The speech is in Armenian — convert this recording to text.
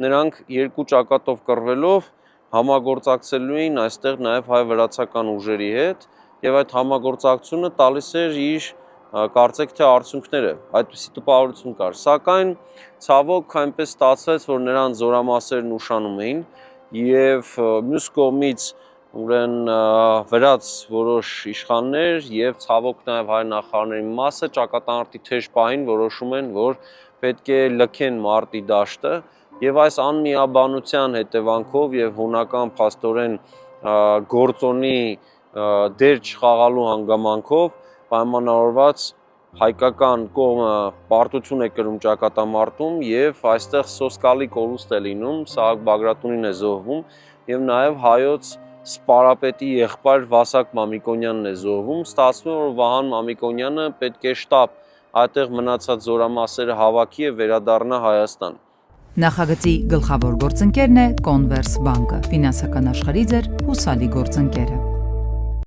նրանք երկու ճակատով կռվելով համագործակցելու էին այստեղ նաև հայ-վրացական ուժերի հետ եւ այդ համագործակցությունը տալիս էր իր կարծեք թե արդյունքները, այդպիսի տպավորություն կար, սակայն ցավոք այնպես ստացվեց, որ նրանց զորամասերն ուշանում էին եւ մյուս կողմից ուրեմն վրաց որոշ իշխաններ եւ ցավոք նաեւ հայ նախարարների մասը ճակատամարտի թեժ պահին որոշում են, որ պետք է լքեն մարտի դաշտը եւ այս անմիաբանության հետևանքով եւ հունական փաստորեն գործոնի դեր չխաղալու հանգամանքով պայմանավորված հայկական կողմը պարտություն է կրում ճակատամարտում եւ այստեղ սոսկալի կորուստ է լինում, Սահակ Բագրատունին է զոհվում եւ նաեւ հայոց սպարապետի եղբայր Վասակ Մամիկոնյանն է զոհվում, ստացվում է որ Վահան Մամիկոնյանը պետք է շտապ այդտեղ մնացած զորամասերը հավաքի եւ վերադառնա Հայաստան։ Նախագծի գլխավոր գործընկերն է Կոնվերս բանկը, ֆինանսական աշխարհի ձեր հուսալի գործընկերը։